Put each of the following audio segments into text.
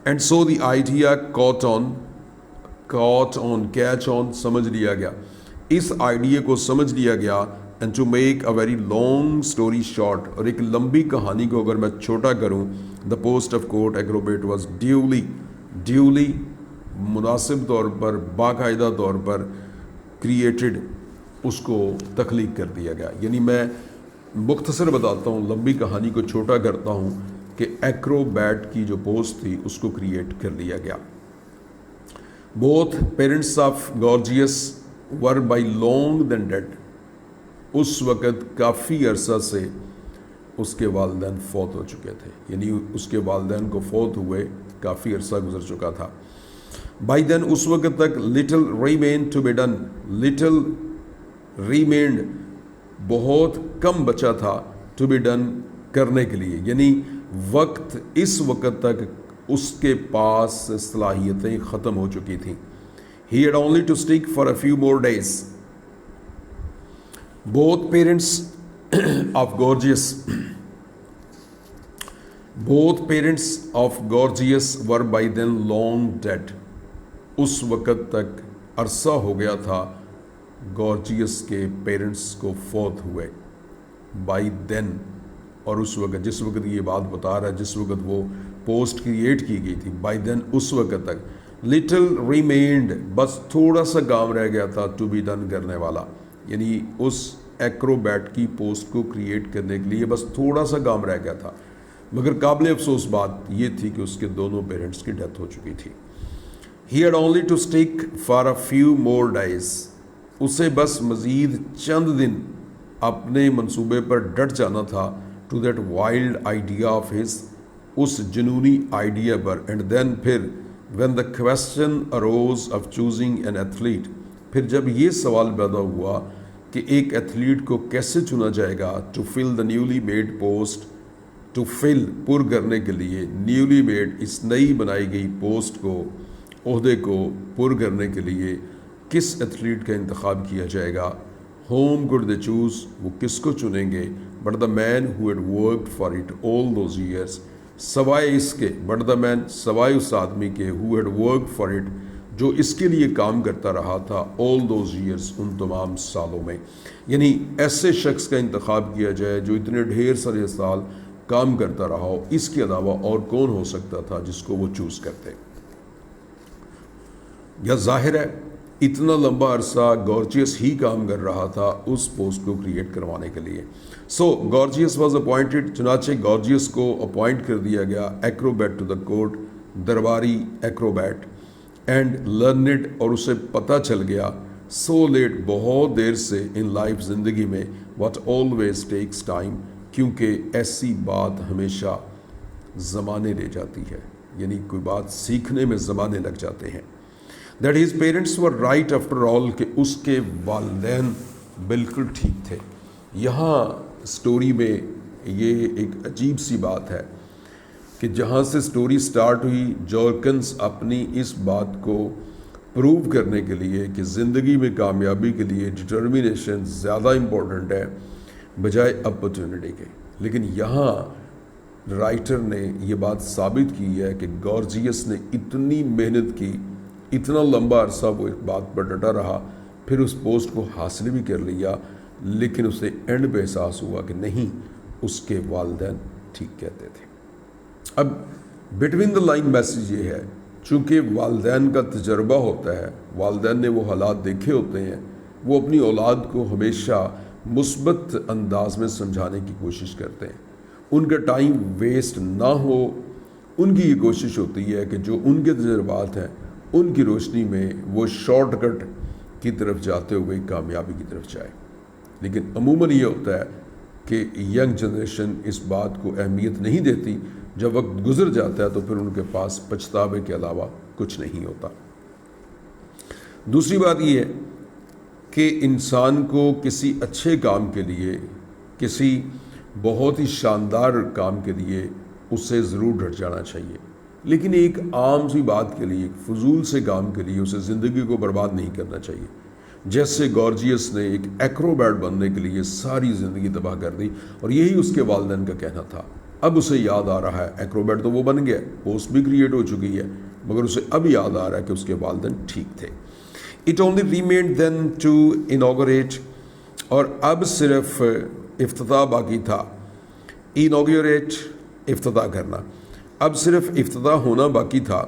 And so the idea catch on سمجھ لیا گیا، اس آئیڈیا کو سمجھ لیا گیا. And to make a very long story short, اور ایک لمبی کہانی کو اگر میں چھوٹا کروں، the post of court acrobat was duly مناسب طور پر، باقاعدہ طور پر کریٹڈ، اس کو تخلیق کر دیا گیا. یعنی میں مختصر بتاتا ہوں، لمبی کہانی کو چھوٹا کرتا ہوں کہ ایکروبیٹ کی جو پوسٹ تھی اس کو کریٹ کر لیا گیا. Both parents of Gorgeous were by long then dead, اس وقت کافی عرصہ سے اس کے والدین فوت ہو چکے تھے، یعنی اس کے والدین کو فوت ہوئے کافی عرصہ گزر چکا تھا. بائی دین، اس وقت تک، little remained to be done, little remained بہت کم بچا تھا، ٹو بی ڈن کرنے کے لیے، یعنی وقت اس وقت تک اس کے پاس صلاحیتیں ختم ہو چکی تھیں. He had only to stick for a few more days. Both parents of Gorgias were by then long dead. اس وقت تک عرصہ ہو گیا تھا گورجیس کے پیرنٹس کو فوت ہوئے. بائی دین، اور اس وقت، جس وقت یہ بات بتا رہا ہے، جس وقت وہ پوسٹ کریٹ کی گئی تھی، بائی دین اس وقت تک، لٹل ریمینڈ، بس تھوڑا سا کام رہ گیا تھا، ٹو بی ڈن کرنے والا، یعنی اس ایکروبیٹ کی پوسٹ کو کریٹ کرنے کے لیے بس تھوڑا سا کام رہ گیا تھا. مگر قابل افسوس بات یہ تھی کہ اس کے دونوں پیرنٹس کی ڈیتھ ہو چکی تھی. He had only to stick for a few more days, اسے بس مزید چند دن اپنے منصوبے پر ڈٹ جانا تھا. To that wild idea of his, اس جنونی آئیڈیا پر. اینڈ دین، پھر، when the question arose of choosing an athlete, پھر جب یہ سوال پیدا ہوا کہ ایک ایتھلیٹ کو کیسے چنا جائے گا، to fill the newly made post, to fill, پر کرنے کے لیے، نیولی میڈ، اس نئی بنائی گئی پوسٹ کو، عہدے کو پر کرنے کے لیے کس ایتھلیٹ کا انتخاب کیا جائے گا. ہوم کوڈ دے چوز، وہ کس کو چنیں گے. But the man who had worked for it all those years, سوائے اس کے، بٹ دا مین، سوائے اس آدمی کے، ہو ہیڈ ورکڈ فار اٹ، جو اس کے لیے کام کرتا رہا تھا، آل دوز ایئرس، ان تمام سالوں میں. یعنی ایسے شخص کا انتخاب کیا جائے جو اتنے ڈھیر سارے سال کام کرتا رہا ہو. اس کے علاوہ اور کون ہو سکتا تھا جس کو وہ چوز کرتے. یا ظاہر ہے اتنا لمبا عرصہ گورجیس ہی کام کر رہا تھا اس پوسٹ کو کریٹ کروانے کے لیے. سو گورجیس واز اپوائنٹڈ، چنانچہ گورجیس کو اپوائنٹ کر دیا گیا، ایکروبیٹ ٹو دا کورٹ، درباری ایکروبیٹ، اینڈ لرنڈ، اور اسے پتہ چل گیا، سو لیٹ، بہت دیر سے، ان لائف، زندگی میں، واٹ آلویز ٹیکس ٹائم، کیونکہ ایسی بات ہمیشہ زمانے لے جاتی ہے، یعنی کوئی بات سیکھنے میں زمانے لگ جاتے ہیں. That his parents were right after all, کہ اس کے والدین بالکل ٹھیک تھے. یہاں سٹوری میں یہ ایک عجیب سی بات ہے کہ جہاں سے سٹوری سٹارٹ ہوئی، جورکنس اپنی اس بات کو پروو کرنے کے لیے کہ زندگی میں کامیابی کے لیے ڈٹرمینیشن زیادہ امپورٹنٹ ہے بجائے اپرچونٹی کے. لیکن یہاں رائٹر نے یہ بات ثابت کی ہے کہ گورجیس نے اتنی محنت کی، اتنا لمبا عرصہ وہ اس بات پر ڈٹا رہا، پھر اس پوسٹ کو حاصل بھی کر لیا، لیکن اسے اینڈ پہ احساس ہوا کہ نہیں، اس کے والدین ٹھیک کہتے تھے. اب بٹوین دا لائن میسیج یہ ہے، چونکہ والدین کا تجربہ ہوتا ہے، والدین نے وہ حالات دیکھے ہوتے ہیں، وہ اپنی اولاد کو ہمیشہ مثبت انداز میں سمجھانے کی کوشش کرتے ہیں. ان کا ٹائم ویسٹ نہ ہو، ان کی یہ کوشش ہوتی ہے کہ جو ان کے تجربات ہیں ان کی روشنی میں وہ شارٹ کٹ کی طرف جاتے ہوئے کامیابی کی طرف جائے. لیکن عموماً یہ ہوتا ہے کہ ینگ جنریشن اس بات کو اہمیت نہیں دیتی، جب وقت گزر جاتا ہے تو پھر ان کے پاس پچھتاوے کے علاوہ کچھ نہیں ہوتا. دوسری بات یہ ہے کہ انسان کو کسی اچھے کام کے لیے، کسی بہت ہی شاندار کام کے لیے اسے ضرور ڈٹ جانا چاہیے، لیکن ایک عام سی بات کے لیے، ایک فضول سے کام کے لیے اسے زندگی کو برباد نہیں کرنا چاہیے. جیسے گورجیس نے ایک ایکروبیٹ بننے کے لیے ساری زندگی تباہ کر دی، اور یہی اس کے والدین کا کہنا تھا اب اسے یاد آ رہا ہے، ایکروبیٹ تو وہ بن گیا، پوسٹ بھی کریٹ ہو چکی ہے، مگر اسے اب یاد آ رہا ہے کہ اس کے والدین ٹھیک تھے. It only remained then to inaugurate, اور اب صرف افتتاح باقی تھا. انوگریٹ، افتتاح کرنا، اب صرف افتتاح ہونا باقی تھا.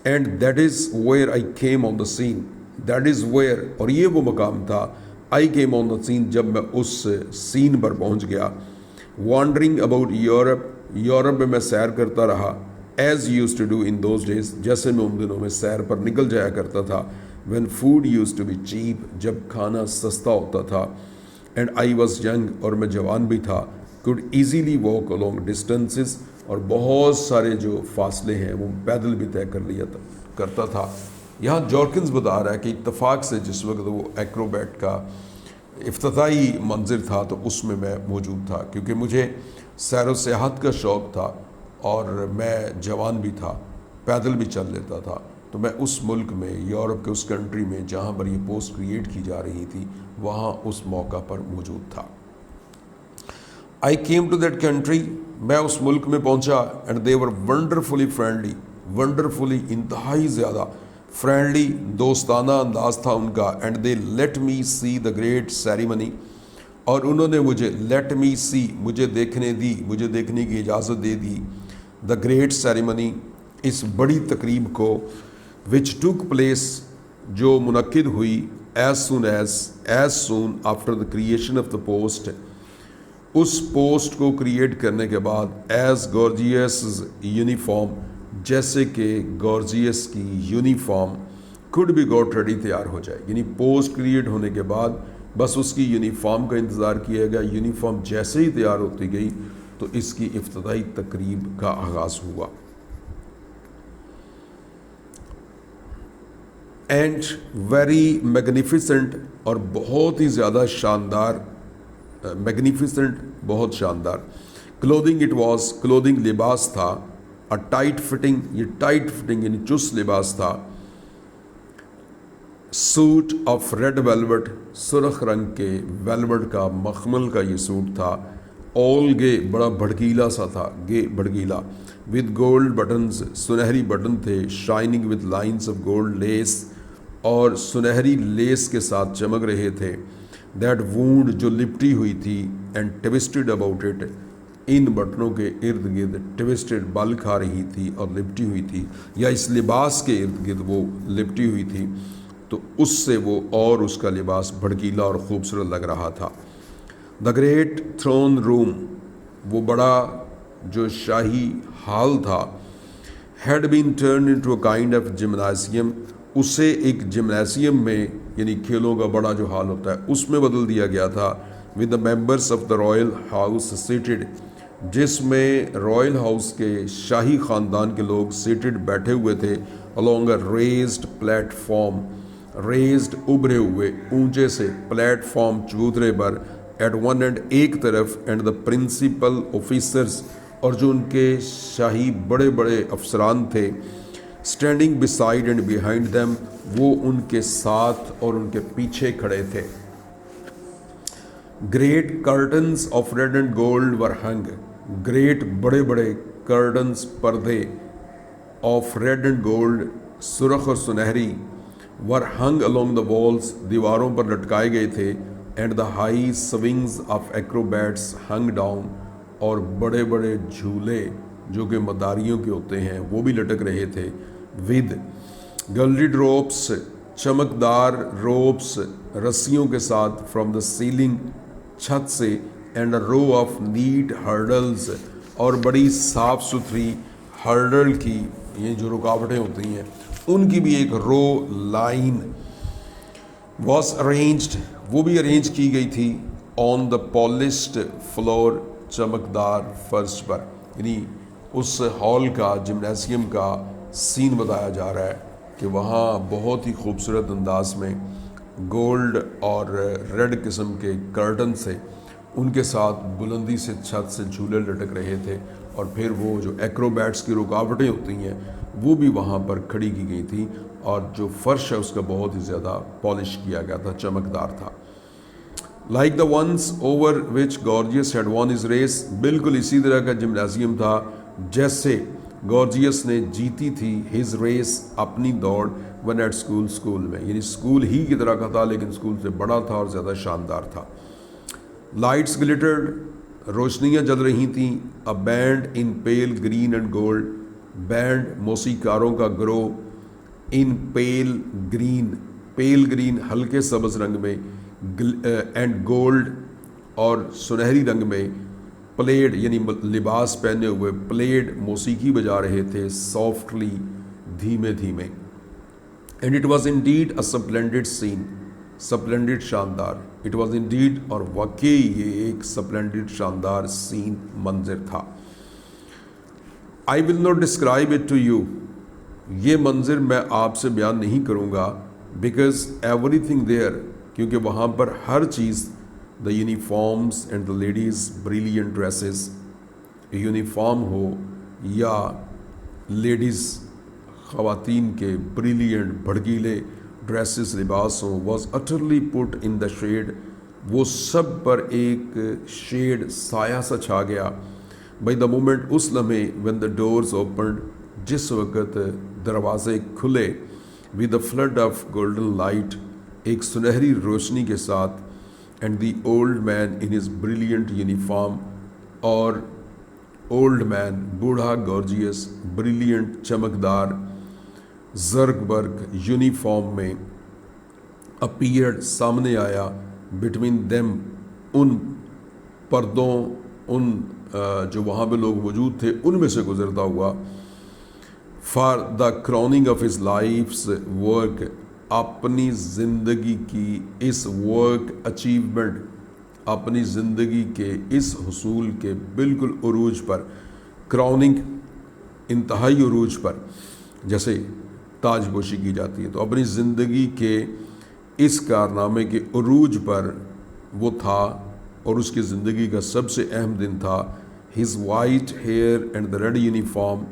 And that is where I came on the scene, that is where, اور یہ وہ مقام تھا، آئی کیم آن دا سین، جب میں اس سین پر پہنچ گیا. وانڈرنگ اباؤٹ یورپ، یورپ میں سیر کرتا رہا. As used to do in those days, جیسے میں ان دنوں میں سیر پر نکل جایا کرتا تھا. When food used to be cheap, جب کھانا سستا ہوتا تھا. اینڈ آئی واز ینگ، اور میں جوان بھی تھا. Could easily walk along distances, اور بہت سارے جو فاصلے ہیں وہ پیدل بھی طے کر لیا کرتا تھا. یہاں جارکنز بتا رہا ہے کہ اتفاق سے جس وقت وہ ایکروبیٹ کا افتتاحی منظر تھا تو اس میں موجود تھا، کیونکہ مجھے سیر و سیاحت کا شوق تھا اور میں جوان بھی تھا، پیدل بھی چل لیتا تھا. تو میں اس ملک میں، یورپ کے اس کنٹری میں جہاں پر یہ پوسٹ کریٹ کی جا رہی تھی، وہاں اس موقع پر موجود تھا. I came to that country, میں اس ملک میں پہنچا. And they were wonderfully friendly, wonderfully انتہائی زیادہ فرینڈلی، دوستانہ انداز تھا ان کا. And they let me see the great ceremony, اور انہوں نے مجھے لیٹ می سی، مجھے دیکھنے دی، مجھے دیکھنے کی اجازت دے دی. دا گریٹ سیریمنی، اس بڑی تقریب کو. وچ ٹوک پلیس، جو منعقد ہوئی. As soon after the creation of the post, اس پوسٹ کو کریٹ کرنے کے بعد. ایز گورجیس یونیفارم، جیسے کہ گورجیس کی uniform could be got ready، تیار ہو جائے. یعنی پوسٹ کریٹ ہونے کے بعد بس اس کی یونیفارم کا انتظار کیا گیا. یونیفارم جیسے ہی تیار ہوتی گئی تو اس کی افتتاحی تقریب کا آغاز ہوا. اینڈ ویری میگنیفیسنٹ، اور بہت ہی زیادہ شاندار. میگنیفیسنٹ، بہت شاندار. کلودنگ اٹ واز، کلودنگ لباس تھا. اے ٹائٹ فٹنگ، یہ ٹائٹ فٹنگ یعنی چست لباس تھا. سوٹ آف ریڈ ویلوٹ، سرخ رنگ کے ویلوٹ کا، مخمل کا یہ سوٹ تھا. آل گے، بڑا بھڑکیلا سا تھا، گے بھڑکیلا. ود گولڈ بٹنز، سنہری بٹن تھے. Shining with lines of gold lace, اور سنہری لیس کے ساتھ چمک رہے تھے. دیٹ وونڈ، جو لپٹی ہوئی تھی. اینڈ ٹوسٹڈ اباؤٹ اٹ، ان بٹنوں کے ارد گرد ٹوسٹڈ، بل کھا رہی تھی اور لپٹی ہوئی تھی، یا اس لباس کے ارد گرد وہ لپٹی ہوئی تھی. تو اس سے وہ اور اس کا لباس بھڑکیلا اور خوبصورت لگ رہا تھا. دا گریٹ تھرون روم، وہ بڑا جو شاہی ہال تھا. Had been turned into a kind of gymnasium, اسے ایک جمنازیم میں، یعنی کھیلوں کا بڑا جو ہال ہوتا ہے اس میں بدل دیا گیا تھا. With the members of the Royal house seated, جس میں رائل ہاؤس کے شاہی خاندان کے لوگ سیٹڈ بیٹھے ہوئے تھے. along a raised platform, raised ابھرے ہوئے اونچے سے پلیٹ فارم چبوترے پر. ایٹ ون اینڈ، ایک طرف. اینڈ دا پرنسپل آفیسرز، اور جو ان کے شاہی بڑے بڑے افسران تھے. Standing beside and behind them، وہ ان کے ساتھ اور ان کے پیچھے کھڑے تھے. Great curtains of red and gold were hung، great بڑے بڑے curtains، پردے. آف ریڈ اینڈ گولڈ، سرخ اور سنہری. were hung along the walls، دیواروں پر لٹکائے گئے تھے. And the high swings of acrobats hung down، اور بڑے بڑے جھولے جو کہ مداریوں کے ہوتے ہیں وہ بھی لٹک رہے تھے. ود gilded ropes، چمکدار روپس، رسیوں کے ساتھ. فرام دا سیلنگ، چھت سے. And a row of neat hurdles، اور بڑی صاف ستھری ہرڈل کی، یہ جو رکاوٹیں ہوتی ہیں ان کی بھی ایک رو لائن. واز arranged، وہ بھی ارینج کی گئی تھی. آن دا polished فلور، چمکدار فرش پر. یعنی اس ہال کا، جمنازیم کا سین بتایا جا رہا ہے کہ وہاں بہت ہی خوبصورت انداز میں گولڈ اور ریڈ قسم کے کرٹن سے، ان کے ساتھ بلندی سے چھت سے جھولے لٹک رہے تھے. اور پھر وہ جو ایکروبیٹس کی رکاوٹیں ہوتی ہیں وہ بھی وہاں پر کھڑی کی گئی تھی. اور جو فرش ہے اس کا بہت ہی زیادہ پالش کیا گیا تھا، چمکدار تھا. Like the ones over which Gorgeous had won his race, بالکل اسی طرح کا جمنازیم تھا جیسے گارجیس نے جیتی تھی ہز ریس، اپنی دوڑ، ون ایٹ اسکول میں، یعنی اسکول ہی کی طرح کا تھا لیکن اسکول سے بڑا تھا اور زیادہ شاندار تھا۔ لائٹس گلٹرڈ، روشنیاں جل رہی تھیں، a band in pale green and gold, band موسیقاروں کا گروہ، ان پیل گرین ہلکے سبز رنگ میں، اینڈ گولڈ اور سنہری رنگ میں، پلیڈ یعنی لباس پہنے ہوئے، پلیڈ موسیقی بجا رہے تھے، سافٹلی دھیمے دھیمے۔ And it was indeed a splendid scene, splendid شاندار، اٹ واز انڈیڈ اور واقعی یہ ایک سپلینڈڈ شاندار سین منظر تھا۔ I will not describe it to you, یہ منظر میں آپ سے بیان نہیں کروں گا، بیکاز ایوری تھنگ دیئر، کیونکہ وہاں پر ہر چیز، the uniforms and the ladies brilliant dresses, uniform ہو یا لیڈیز خواتین کے بریلینٹ بھڑکیلے ڈریسز لباس ہوں، was utterly put in the shade, وہ سب پر ایک شیڈ سایہ سا چھا گیا، بائی دا مومنٹ، اس لمحے، وین دا ڈورز اوپنڈ، جس وقت دروازے کھلے، with the flood of golden light, ایک سنہری روشنی کے ساتھ، and the old man in his brilliant uniform, اور اولڈ مین بوڑھا گارجیس بریلینٹ چمکدار زرق برق یونیفارم میں، اپیئرڈ سامنے آیا، بٹوین دیم ان پردوں، ان جو وہاں پہ لوگ موجود تھے ان میں سے گزرتا ہوا، for the crowning of his life's work, اپنی زندگی کی اس ورک اچیومنٹ، اپنی زندگی کے اس حصول کے بالکل عروج پر، کراؤننگ انتہائی عروج پر، جیسے تاج پوشی کی جاتی ہے، تو اپنی زندگی کے اس کارنامے کے عروج پر وہ تھا، اور اس کی زندگی کا سب سے اہم دن تھا، his white hair and the red uniform,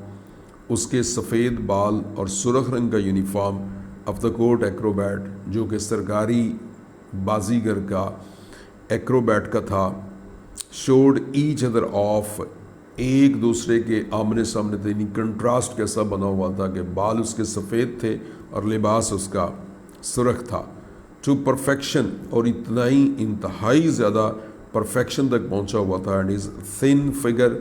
اس کے سفید بال اور سرخ رنگ کا uniform, of the court acrobat, جو کہ سرکاری بازیگر کا ایکروبیٹ کا تھا، شوڈ ایچ ادر آف، ایک دوسرے کے آمنے سامنے تھے، یعنی کنٹراسٹ کیسا بنا ہوا تھا کہ بال اس کے سفید تھے اور لباس اس کا سرخ تھا، ٹو پرفیکشن، اور اتنا ہی انتہائی زیادہ پرفیکشن تک پہنچا ہوا تھا، اینڈ ہز تھن فگر،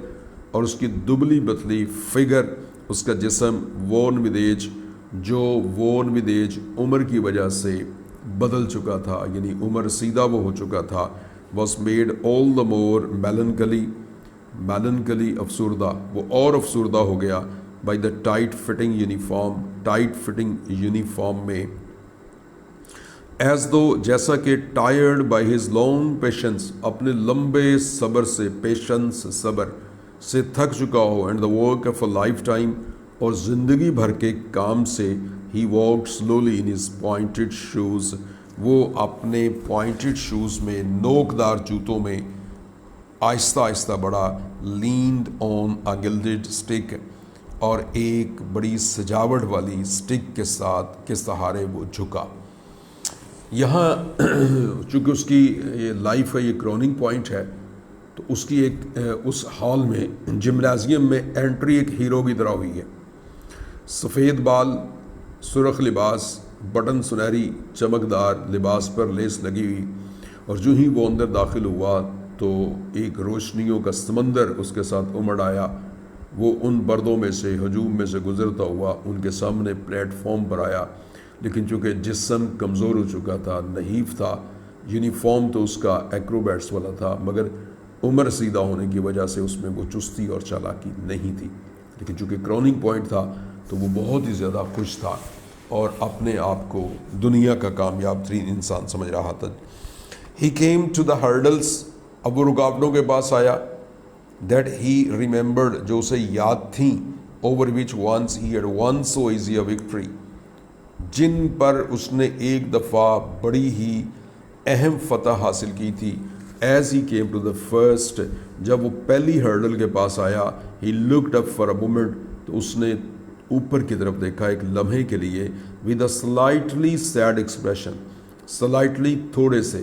اور اس کی دبلی پتلی فگر، اس کا جسم، وون ود ایج، جو وون ود ایج عمر کی وجہ سے بدل چکا تھا، یعنی عمر سیدھا وہ ہو چکا تھا، واز میڈ آل دا مور میلنکلی افسردہ، وہ اور افسردہ ہو گیا، by the tight fitting uniform میں، ایز دو، جیسا کہ tired by his long patience, اپنے لمبے صبر سے، پیشنس صبر سے تھک چکا ہو، and the work of a lifetime, اور زندگی بھر کے کام سے، he walked slowly in his pointed shoes, وہ اپنے پوائنٹڈ شوز میں، نوکدار جوتوں میں آہستہ آہستہ بڑھا، لینڈ آن اے گلڈڈ اسٹک، اور ایک بڑی سجاوٹ والی اسٹک کے ساتھ کے سہارے وہ جھکا۔ یہاں چونکہ اس کی یہ لائف کا یہ کروننگ پوائنٹ ہے، تو اس کی ایک اس ہال میں، جمنازیم میں انٹری ایک ہیرو کی طرح ہوئی ہے، سفید بال، سرخ لباس، بٹن سنہری چمکدار لباس پر لیس لگی ہوئی، اور جو ہی وہ اندر داخل ہوا تو ایک روشنیوں کا سمندر اس کے ساتھ امڑ آیا، وہ ان پردوں میں سے، ہجوم میں سے گزرتا ہوا ان کے سامنے پلیٹ فارم پر آیا، لیکن چونکہ جسم کمزور ہو چکا تھا، نحیف تھا، یونیفارم تو اس کا ایکروبیٹس والا تھا، مگر عمر سیدھا ہونے کی وجہ سے اس میں وہ چستی اور چالاکی نہیں تھی، لیکن چونکہ کروننگ پوائنٹ تھا تو وہ بہت ہی زیادہ خوش تھا اور اپنے آپ کو دنیا کا کامیاب ترین انسان سمجھ رہا تھا۔ He came to the hurdles, اب وہ رکاوٹوں کے پاس آیا، دیٹ ہی ریممبرڈ، جو اسے یاد تھیں، over which once he had one so easy a victory, جن پر اس نے ایک دفعہ بڑی ہی اہم فتح حاصل کی تھی، as he came to the first, جب وہ پہلی ہرڈل کے پاس آیا، he looked up for a moment, تو اس نے اوپر کی طرف دیکھا ایک لمحے کے لیے، with a slightly sad expression, slightly تھوڑے سے،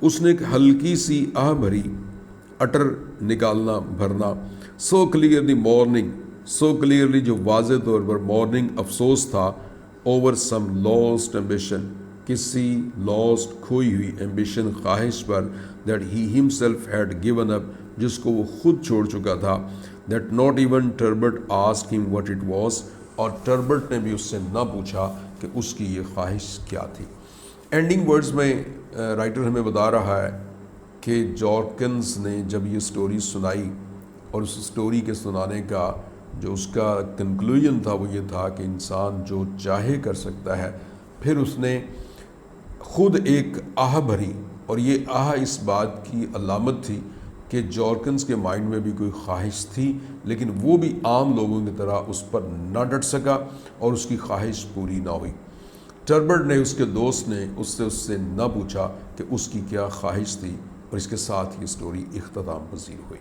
اس نے ایک ہلکی سی آہ بھری اٹر نکالنا بھرنا. So clearly mourning, so clearly جو واضح طور پر مارننگ افسوس تھا اوور سم لاسٹ ایمبیشن، کسی لاسٹ کھوئی ہوئی ایمبیشن خواہش پر، that he himself had given up جس کو وہ خود چھوڑ چکا تھا. That not even Turbot ask him what it was, اور ٹربٹ نے بھی اس سے نہ پوچھا کہ اس کی یہ خواہش کیا تھی. اینڈنگ ورڈز میں رائٹر ہمیں بتا رہا ہے کہ جارکنز نے جب یہ سٹوری سنائی، اور اس سٹوری کے سنانے کا جو اس کا کنکلوژن تھا وہ یہ تھا کہ انسان جو چاہے کر سکتا ہے. پھر اس نے خود ایک آہ بھری، اور یہ آہ اس بات کی علامت تھی کہ جارکنز کے مائنڈ میں بھی کوئی خواہش تھی، لیکن وہ بھی عام لوگوں کی طرح اس پر نہ ڈٹ سکا اور اس کی خواہش پوری نہ ہوئی. ٹربٹ نے، اس کے دوست نے اس سے نہ پوچھا کہ اس کی کیا خواہش تھی، اور اس کے ساتھ یہ سٹوری اختتام پذیر ہوئی.